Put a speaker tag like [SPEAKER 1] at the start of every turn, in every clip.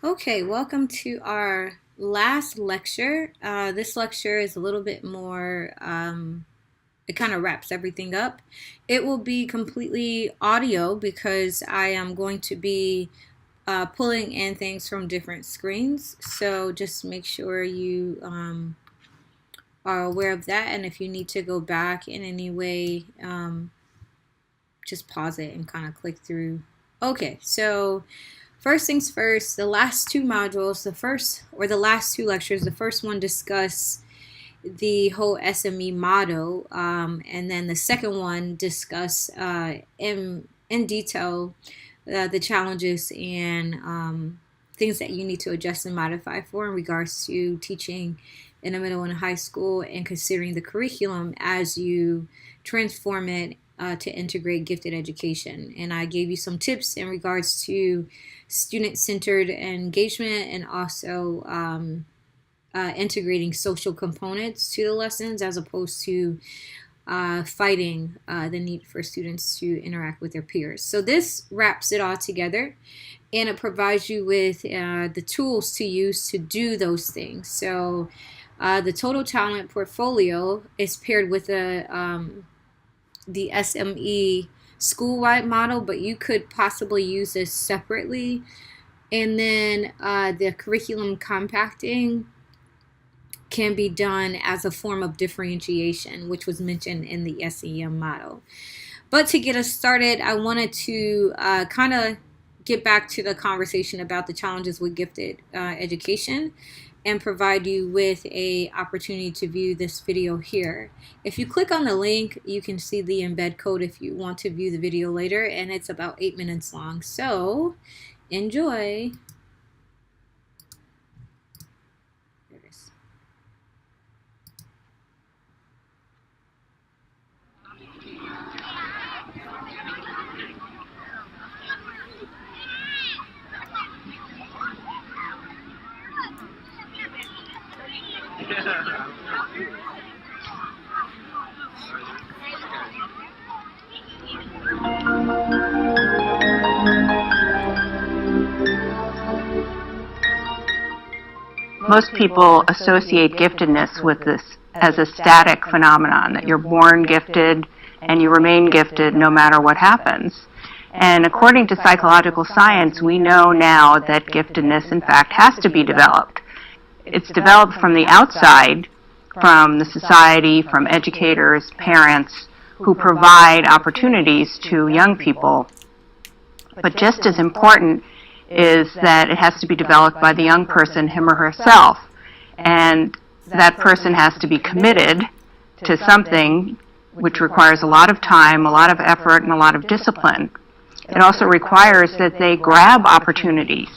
[SPEAKER 1] Okay, welcome to our last lecture. This lecture is a little bit more, it kind of wraps everything up. It will be completely audio because I am going to be pulling in things from different screens. So just make sure you are aware of that. And if you need to go back in any way, just pause it and kind of click through. Okay, so first things first, the last two modules, the last two lectures, the first one discuss the whole SME model, and then the second one discuss in detail the challenges and things that you need to adjust and modify for in regards to teaching in the middle and high school and considering the curriculum as you transform it to integrate gifted education. And I gave you some tips in regards to student-centered engagement and also integrating social components to the lessons as opposed to fighting the need for students to interact with their peers. So this wraps it all together and it provides you with the tools to use to do those things. So the Total Talent Portfolio is paired with the SME school-wide model, but you could possibly use this separately. And then the curriculum compacting can be done as a form of differentiation, which was mentioned in the SEM model. But to get us started, I wanted to kind of get back to the conversation about the challenges with gifted education and provide you with an opportunity to view this video here. If you click on the link, you can see the embed code if you want to view the video later, and it's about 8 minutes long. So enjoy. There it is.
[SPEAKER 2] Most people associate giftedness with this as a static phenomenon, that you're born gifted and you remain gifted no matter what happens. And according to psychological science, we know now that giftedness, in fact, has to be developed. It's developed from the outside, from the society, from educators, parents, who provide opportunities to young people. But just as important is that it has to be developed by the young person, him or herself. And that person has to be committed to something which requires a lot of time, a lot of effort, and a lot of discipline. It also requires that they grab opportunities.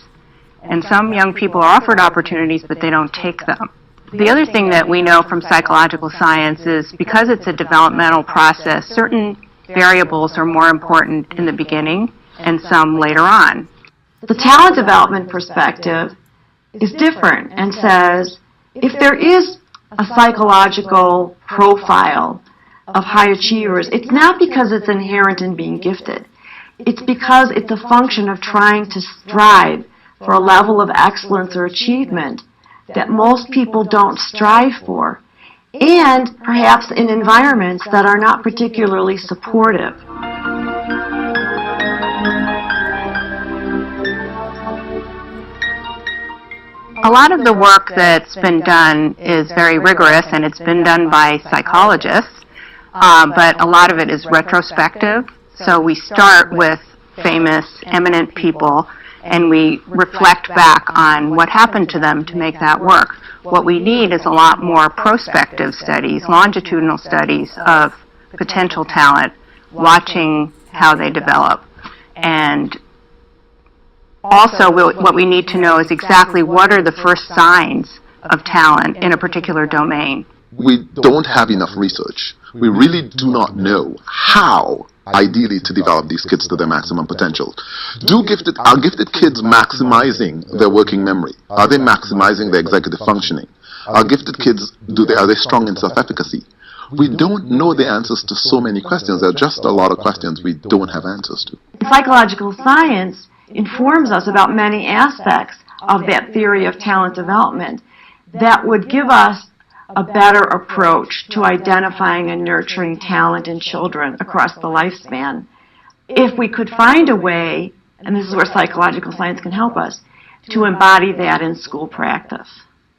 [SPEAKER 2] And some young people are offered opportunities, but they don't take them. The other thing that we know from psychological science is because it's a developmental process, certain variables are more important in the beginning and some later on.
[SPEAKER 3] The talent development perspective is different and says if there is a psychological profile of high achievers, it's not because it's inherent in being gifted. It's because it's a function of trying to strive for a level of excellence or achievement that most people don't strive for, and perhaps in environments that are not particularly supportive.
[SPEAKER 2] A lot of the work that's been done is very rigorous, and it's been done by psychologists, but a lot of it is retrospective. So we start with famous, eminent people, and we reflect back on what happened to them to make that work. What we need is a lot more prospective studies, longitudinal studies of potential talent, watching how they develop. And also, what we need to know is exactly what are the first signs of talent in a particular domain.
[SPEAKER 4] We don't have enough research. We really do not know how, ideally, to develop these kids to their maximum potential. Are gifted kids maximizing their working memory? Are they maximizing their executive functioning? Are gifted kids, are they strong in self-efficacy? We don't know the answers to so many questions. There are just a lot of questions we don't have answers to.
[SPEAKER 3] Psychological science informs us about many aspects of that theory of talent development that would give us a better approach to identifying and nurturing talent in children across the lifespan. If we could find a way, and this is where psychological science can help us, to embody that in school practice.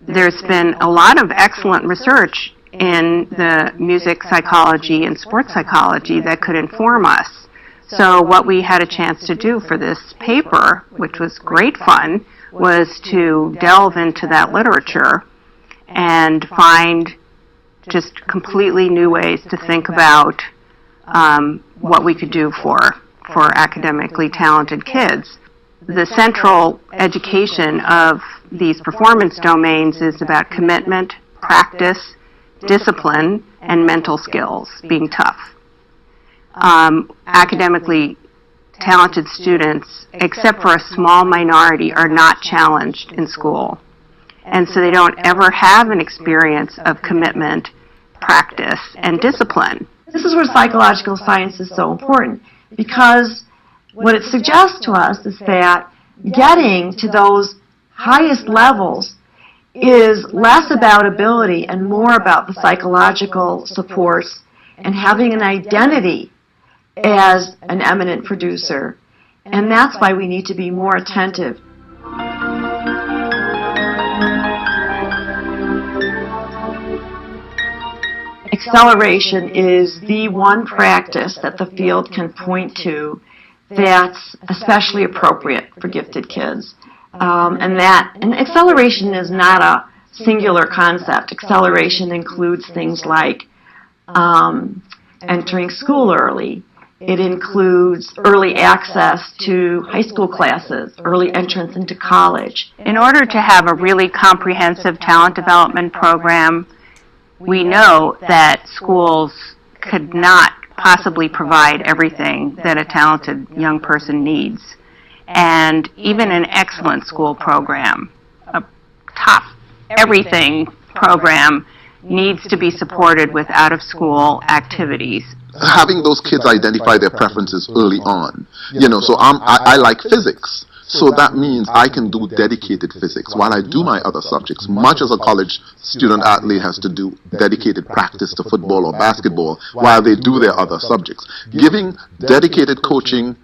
[SPEAKER 2] There's been a lot of excellent research in the music psychology and sports psychology that could inform us. So what we had a chance to do for this paper, which was great fun, was to delve into that literature and find just completely new ways to think about what we could do for academically talented kids. The central education of these performance domains is about commitment, practice, discipline, and mental skills, being tough. Academically talented students, except for a small minority, are not challenged in school. And so they don't ever have an experience of commitment, practice, and discipline.
[SPEAKER 3] This is where psychological science is so important, because what it suggests to us is that getting to those highest levels is less about ability and more about the psychological supports and having an identity as an eminent producer. And that's why we need to be more attentive. Acceleration is the one practice that the field can point to that's especially appropriate for gifted kids. And acceleration is not a singular concept. Acceleration includes things like entering school early. It includes early access to high school classes, early entrance into college.
[SPEAKER 2] In order to have a really comprehensive talent development program, we know that schools could not possibly provide everything that a talented young person needs. And even an excellent school program, a top everything program, needs to be supported with out-of-school activities.
[SPEAKER 4] Having those kids identify their preferences early on. So I like physics. So that means I can do dedicated physics while I do my other subjects, much as a college student athlete has to do dedicated practice to football or basketball while they do their other subjects. Giving dedicated coaching,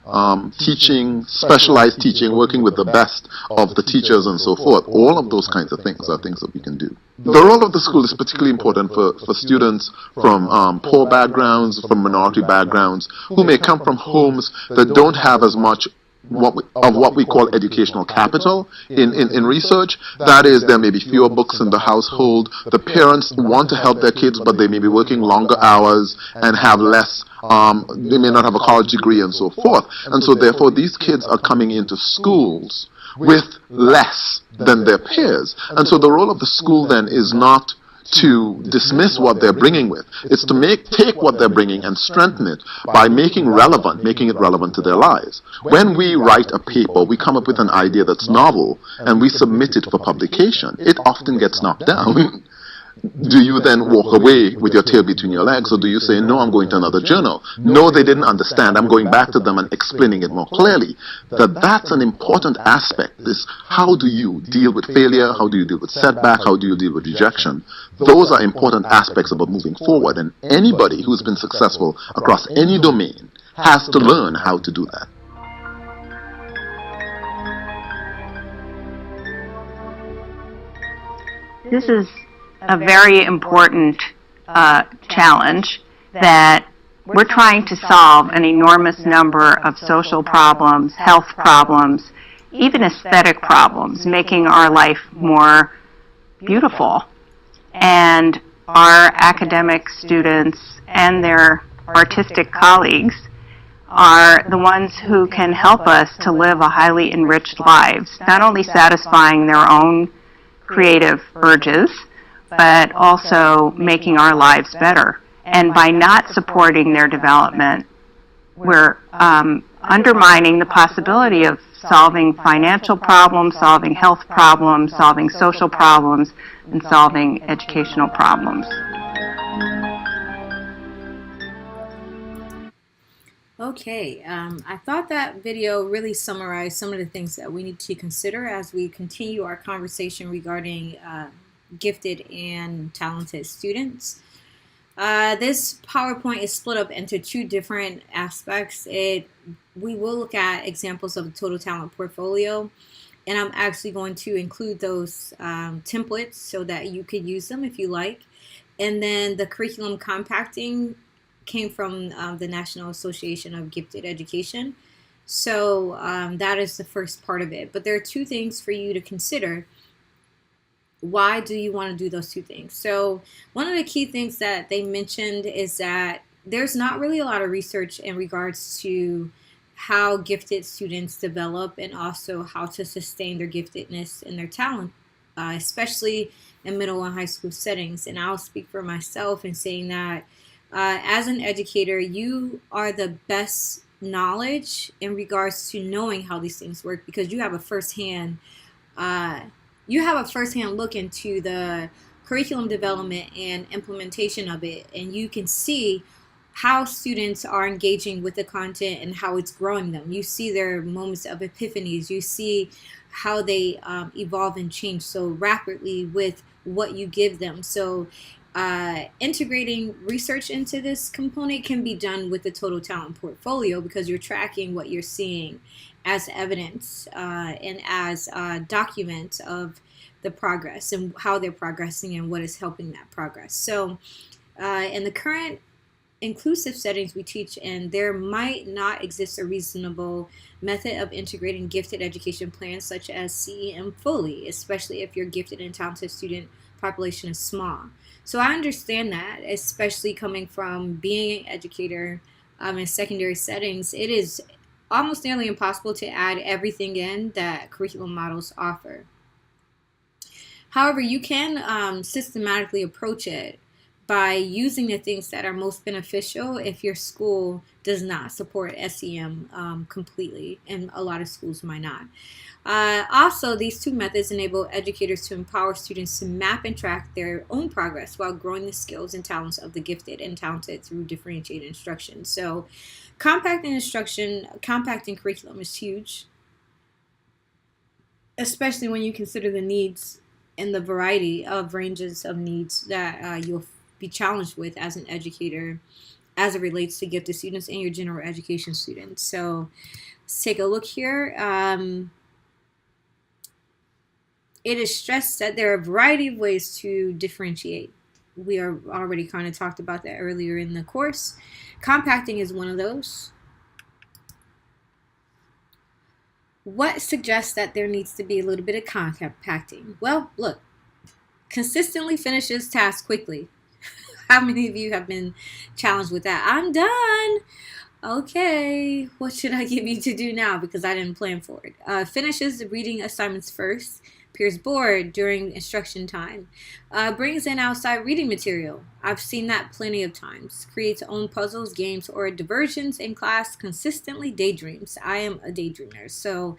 [SPEAKER 4] teaching, specialized teaching, working with the best of the teachers and so forth, all of those kinds of things are things that we can do. The role of the school is particularly important for students from poor backgrounds, from minority backgrounds, who may come from homes that don't have as much what we call educational capital in research. That is, there may be fewer books in the household. The parents want to help their kids, but they may be working longer hours and have less, they may not have a college degree and so forth. And so therefore these kids are coming into schools with less than their peers. And so the role of the school then is not to dismiss what they're bringing with. It's to take what they're bringing and strengthen it by making it relevant to their lives. When we write a paper, we come up with an idea that's novel and we submit it for publication. It often gets knocked down. Do you then walk away with your tail between your legs, or do you say, no, I'm going to another journal? No, they didn't understand. I'm going back to them and explaining it more clearly. That's an important aspect. Is how do you deal with failure? How do you deal with setback? How do you deal with rejection? Those are important aspects about moving forward, and anybody who's been successful across any domain has to learn how to do that.
[SPEAKER 2] This is a very important challenge that we're trying to solve an enormous number of social problems, health problems, even aesthetic problems, making our life more beautiful. And our academic students and their artistic colleagues are the ones who can help us to live a highly enriched lives, not only satisfying their own creative urges, but also making our lives better. And by not supporting their development, we're undermining the possibility of solving financial problems, solving health problems, solving social problems, and solving educational problems.
[SPEAKER 1] Okay, I thought that video really summarized some of the things that we need to consider as we continue our conversation regarding gifted and talented students. This PowerPoint is split up into two different aspects. We will look at examples of the total talent portfolio, and I'm actually going to include those templates so that you could use them if you like. And then the curriculum compacting came from the National Association of Gifted Education. So that is the first part of it. But there are two things for you to consider. Why do you want to do those two things? So one of the key things that they mentioned is that there's not really a lot of research in regards to how gifted students develop and also how to sustain their giftedness and their talent, especially in middle and high school settings. And I'll speak for myself in saying that as an educator, you are the best knowledge in regards to knowing how these things work because you have a firsthand look into the curriculum development and implementation of it, and you can see how students are engaging with the content and how it's growing them. You see their moments of epiphanies. You see how they evolve and change so rapidly with what you give them. So integrating research into this component can be done with the total talent portfolio because you're tracking what you're seeing as evidence and as document of the progress and how they're progressing and what is helping that progress. So in the current inclusive settings we teach in, there might not exist a reasonable method of integrating gifted education plans such as CEM fully, especially if your gifted and talented student population is small. So I understand that, especially coming from being an educator in secondary settings, it is almost nearly impossible to add everything in that curriculum models offer. However, you can systematically approach it by using the things that are most beneficial if your school does not support SEM completely, and a lot of schools might not. Also, these two methods enable educators to empower students to map and track their own progress while growing the skills and talents of the gifted and talented through differentiated instruction. So, compacting curriculum is huge, especially when you consider the needs and the variety of ranges of needs that you'll be challenged with as an educator as it relates to gifted students and your general education students. So let's take a look here. It is stressed that there are a variety of ways to differentiate. We are already kind of talked about that earlier in the course. Compacting is one of those. What suggests that there needs to be a little bit of compacting? Well, look, consistently finishes tasks quickly. How many of you have been challenged with that? I'm done. Okay, what should I give you to do now? Because I didn't plan for it. Finishes the reading assignments first. Appears bored during instruction time. Brings in outside reading material. I've seen that plenty of times. Creates own puzzles, games, or diversions in class. Consistently daydreams. I am a daydreamer. So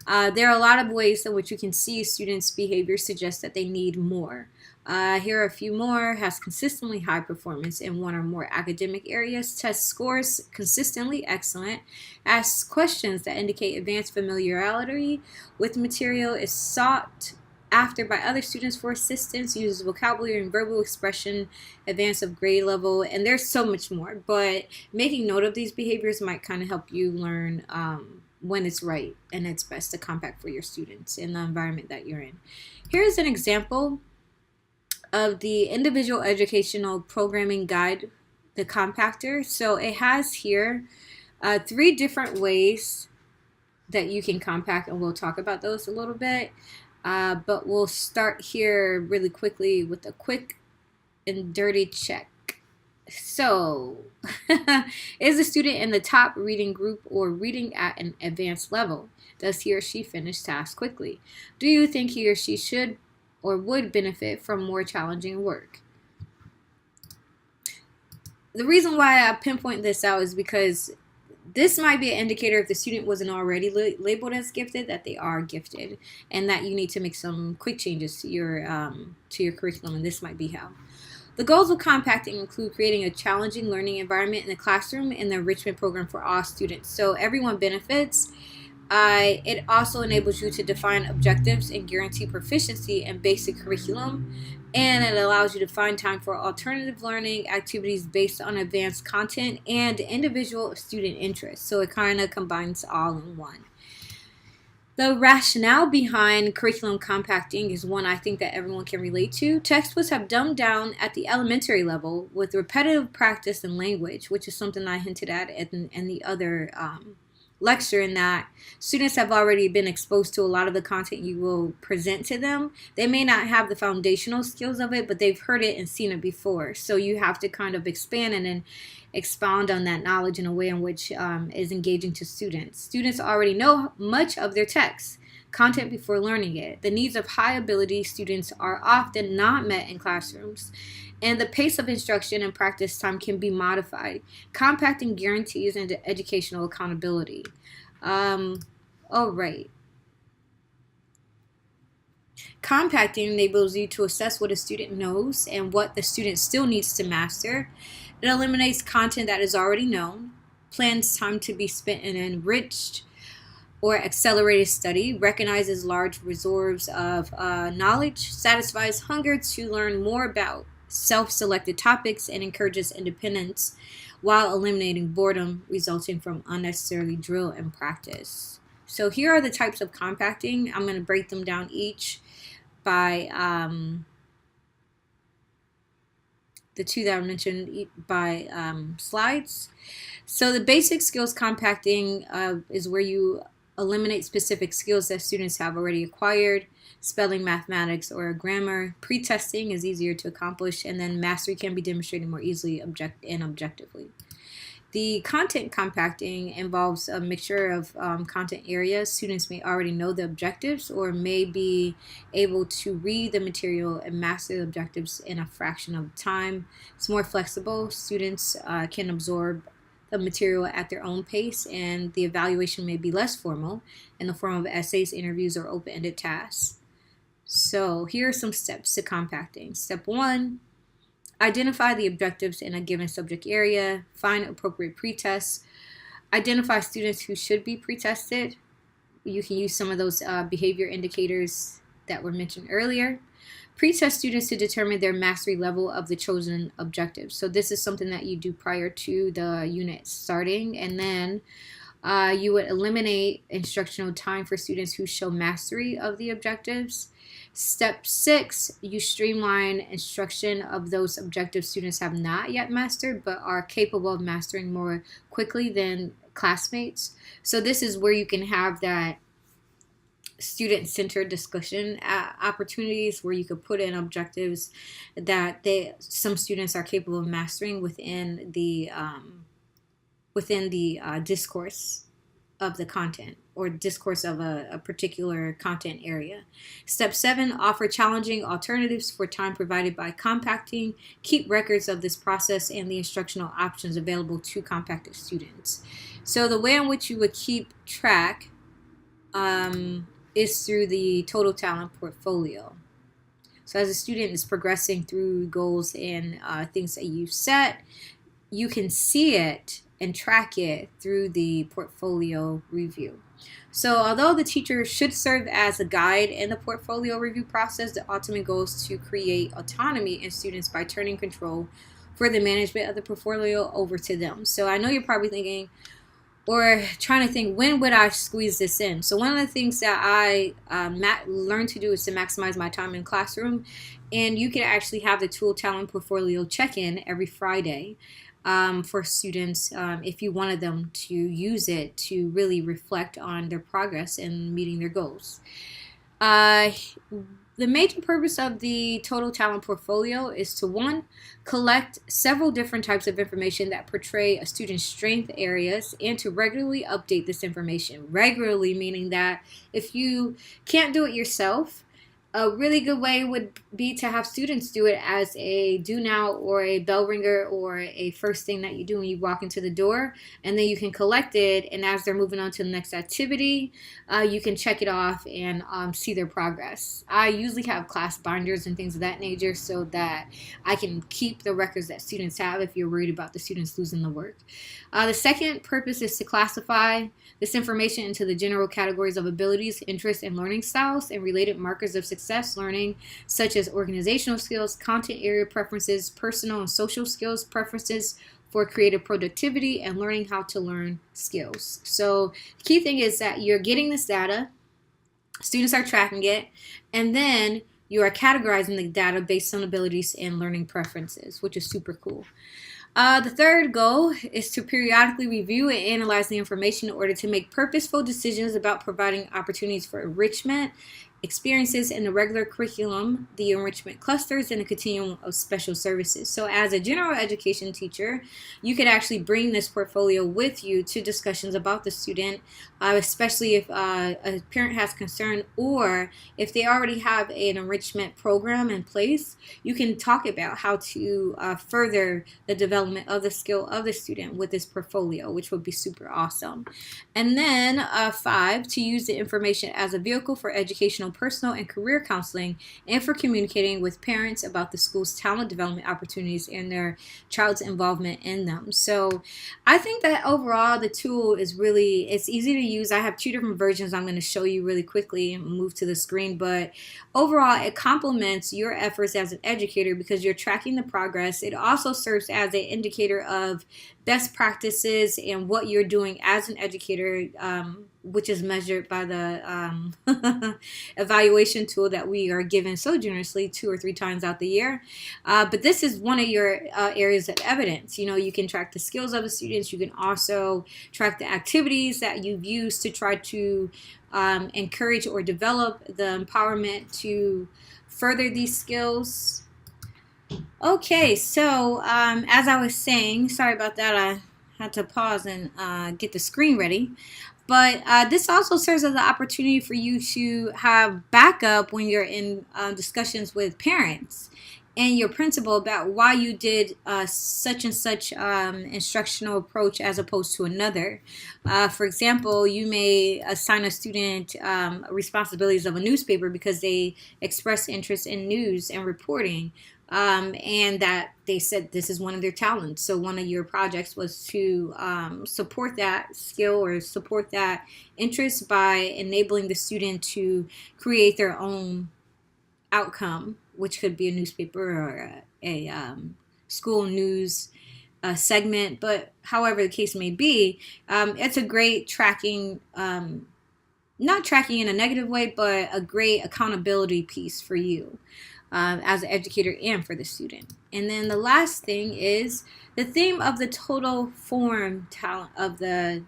[SPEAKER 1] there are a lot of ways in which you can see students' behavior suggest that they need more. Here are a few more. Has consistently high performance in one or more academic areas. Test scores consistently excellent. Asks questions that indicate advanced familiarity with material. Is sought after by other students for assistance. Uses vocabulary and verbal expression. Advance of grade level. And there's so much more. But making note of these behaviors might kind of help you learn when it's right and it's best to compact for your students in the environment that you're in. Here's an example of the individual educational programming guide, the compactor. So it has here 3 different ways that you can compact, and we'll talk about those a little bit. But we'll start here really quickly with a quick and dirty check. So, is the student in the top reading group or reading at an advanced level? Does he or she finish tasks quickly? Do you think he or she should or would benefit from more challenging work? The reason why I pinpoint this out is because this might be an indicator if the student wasn't already labeled as gifted that they are gifted, and that you need to make some quick changes to your curriculum, and this might be how. The goals of compacting include creating a challenging learning environment in the classroom and the enrichment program for all students. So everyone benefits. It also enables you to define objectives and guarantee proficiency in basic curriculum. And it allows you to find time for alternative learning activities based on advanced content and individual student interests. So it kind of combines all in one. The rationale behind curriculum compacting is one I think that everyone can relate to. Textbooks have dumbed down at the elementary level with repetitive practice and language, which is something I hinted at in the other lecture, in that students have already been exposed to a lot of the content you will present to them. They may not have the foundational skills of it, but they've heard it and seen it before. So you have to kind of expand and then expound on that knowledge in a way in which is engaging to students. Students already know much of their text content before learning it. The needs of high ability students are often not met in classrooms, and the pace of instruction and practice time can be modified. Compacting guarantees into educational accountability. All right. Compacting enables you to assess what a student knows and what the student still needs to master. It eliminates content that is already known, plans time to be spent in enriched or accelerated study, recognizes large reserves of knowledge, satisfies hunger to learn more about self-selected topics, and encourages independence while eliminating boredom resulting from unnecessarily drill and practice. So here are the types of compacting. I'm going to break them down each by the two that I mentioned by slides. So the basic skills compacting is where you eliminate specific skills that students have already acquired. Spelling, mathematics, or grammar. Pre-testing is easier to accomplish, and then mastery can be demonstrated more easily and objectively. The content compacting involves a mixture of content areas. Students may already know the objectives or may be able to read the material and master the objectives in a fraction of the time. It's more flexible. Students can absorb the material at their own pace, and the evaluation may be less formal in the form of essays, interviews, or open-ended tasks. So here are some steps to compacting. Step 1, identify the objectives in a given subject area. Find appropriate pretests. Identify students who should be pretested. You can use some of those behavior indicators that were mentioned earlier. Pretest students to determine their mastery level of the chosen objectives. So this is something that you do prior to the unit starting, and then you would eliminate instructional time for students who show mastery of the objectives. Step 6, you streamline instruction of those objectives students have not yet mastered but are capable of mastering more quickly than classmates. So this is where you can have that student-centered discussion opportunities where you could put in objectives that some students are capable of mastering within the discourse of the content or discourse of a particular content area. Step 7, offer challenging alternatives for time provided by compacting. Keep records of this process and the instructional options available to compacted students. So the way in which you would keep track is through the Total Talent portfolio. So as a student is progressing through goals and things that you've set, you can see it and track it through the portfolio review. So although the teacher should serve as a guide in the portfolio review process, the ultimate goal is to create autonomy in students by turning control for the management of the portfolio over to them. So I know you're probably thinking or trying to think, when would I squeeze this in? So one of the things that I learned to do is to maximize my time in classroom, and you can actually have the Total Talent portfolio check-in every Friday. For students, if you wanted them to use it to really reflect on their progress in meeting their goals. The major purpose of the Total Talent portfolio is to, 1, collect several different types of information that portray a student's strength areas, and to regularly update this information. Regularly meaning that if you can't do it yourself, A really good way would be to have students do it as a do now or a bell ringer or a first thing that you do when you walk into the door, and then you can collect it, and as they're moving on to the next activity, you can check it off and see their progress. I usually have class binders and things of that nature so that I can keep the records that students have if you're worried about the students losing the work. The second purpose is to classify this information into the general categories of abilities, interests, and learning styles and related markers of success learning, such as organizational skills, content area preferences, personal and social skills preferences for creative productivity, and learning how to learn skills. So the key thing is that you're getting this data, students are tracking it, and then you are categorizing the data based on abilities and learning preferences, which is super cool. The third goal is to periodically review and analyze the information in order to make purposeful decisions about providing opportunities for enrichment experiences in the regular curriculum, the enrichment clusters, and a continuum of special services. So as a general education teacher, you could actually bring this portfolio with you to discussions about the student, especially if a parent has concern, or if they already have an enrichment program in place. You can talk about how to further the development of the skill of the student with this portfolio, which would be super awesome. And then 5, to use the information as a vehicle for educational, personal, and career counseling, and for communicating with parents about the school's talent development opportunities and their child's involvement in them. So I think that overall the tool is really, it's easy to use. I have 2 different versions I'm going to show you really quickly and move to the screen, but overall it complements your efforts as an educator because you're tracking the progress. It also serves as an indicator of best practices and what you're doing as an educator, which is measured by the evaluation tool that we are given so generously 2 or 3 times out the year. But this is one of your areas of evidence. You know, you can track the skills of the students. You can also track the activities that you've used to try to encourage or develop the empowerment to further these skills. Okay, so as I was saying, sorry about that, I had to pause and get the screen ready. But this also serves as an opportunity for you to have backup when you're in discussions with parents and your principal about why you did such and such instructional approach as opposed to another. For example, you may assign a student responsibilities of a newspaper because they express interest in news and reporting. And that they said this is one of their talents. So one of your projects was to support that skill or support that interest by enabling the student to create their own outcome, which could be a newspaper or a school news segment. But however the case may be, it's a great tracking, not tracking in a negative way, but a great accountability piece for you. As an educator and for the student. And then the last thing is the theme of the total form talent of the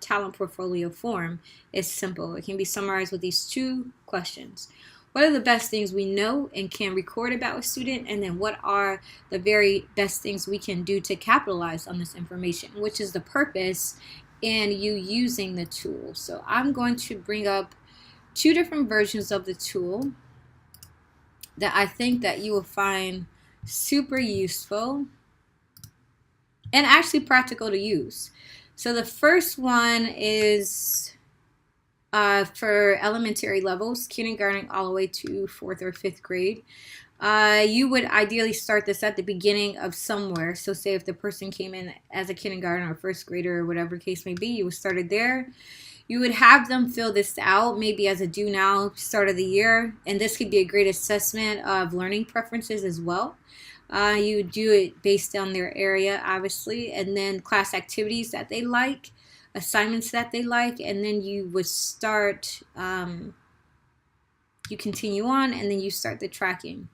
[SPEAKER 1] talent portfolio form is simple. It can be summarized with these 2 questions. What are the best things we know and can record about a student? And then what are the very best things we can do to capitalize on this information, which is the purpose in you using the tool. So I'm going to bring up 2 different versions of the tool that I think that you will find super useful and actually practical to use. So the first one is for elementary levels, kindergarten all the way to 4th or 5th grade. You would ideally start this at the beginning of somewhere. So say if the person came in as a kindergarten or 1st grader or whatever case may be, you would start it there. You would have them fill this out maybe as a due now start of the year, and this could be a great assessment of learning preferences as well. You would do it based on their area, obviously, and then class activities that they like, assignments that they like, and then you would start, you continue on, and then you start the tracking.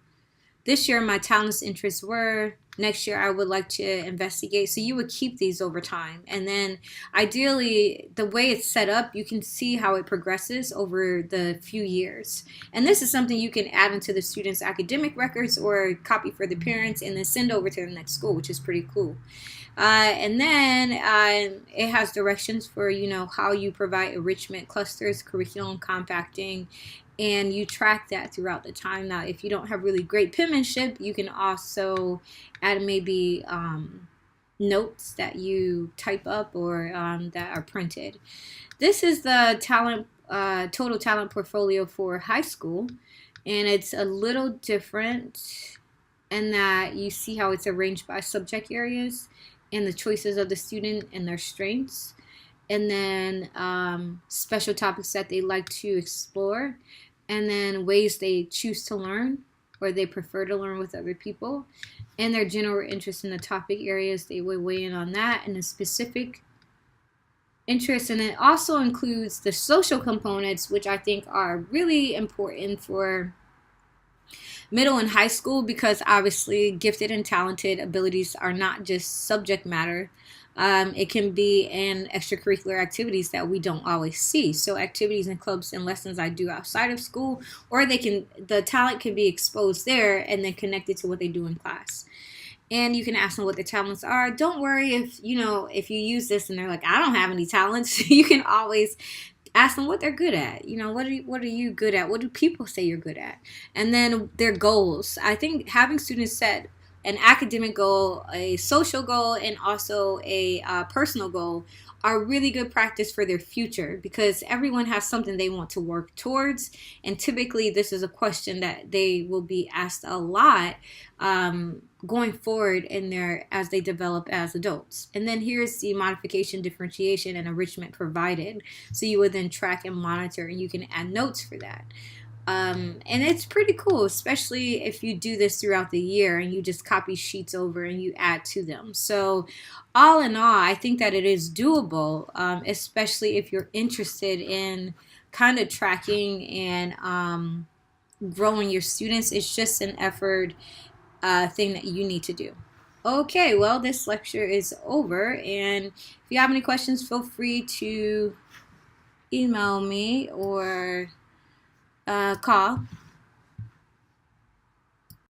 [SPEAKER 1] This year, my talents, interests were. Next year, I would like to investigate. So you would keep these over time. And then ideally, the way it's set up, you can see how it progresses over the few years. And this is something you can add into the students' academic records or copy for the parents and then send over to the next school, which is pretty cool. And then it has directions for, you know, how you provide enrichment clusters, curriculum compacting, and you track that throughout the time. Now, if you don't have really great penmanship, you can also add maybe notes that you type up or that are printed. This is the total talent portfolio for high school, and it's a little different in that you see how it's arranged by subject areas and the choices of the student and their strengths, and then special topics that they like to explore, and then ways they choose to learn or they prefer to learn with other people, and their general interest in the topic areas. They will weigh in on that and the specific interest. And it also includes the social components, which I think are really important for middle and high school, because obviously gifted and talented abilities are not just subject matter. It can be in extracurricular activities that we don't always see. So activities and clubs and lessons I do outside of school, or the talent can be exposed there and then connected to what they do in class. And you can ask them what their talents are. Don't worry if you use this and they're like, I don't have any talents. You can always ask them what they're good at. What are you good at? What do people say you're good at? And then their goals. I think having students set an academic goal, a social goal, and also a personal goal are really good practice for their future, because everyone has something they want to work towards, and typically this is a question that they will be asked a lot going forward as they develop as adults. And then here's the modification, differentiation, and enrichment provided. So you would then track and monitor, and you can add notes for that. And it's pretty cool, especially if you do this throughout the year and you just copy sheets over and you add to them. So all in all, I think that it is doable, especially if you're interested in kind of tracking and growing your students. It's just an effort thing that you need to do. Okay, well, this lecture is over, and if you have any questions, feel free to email me or call.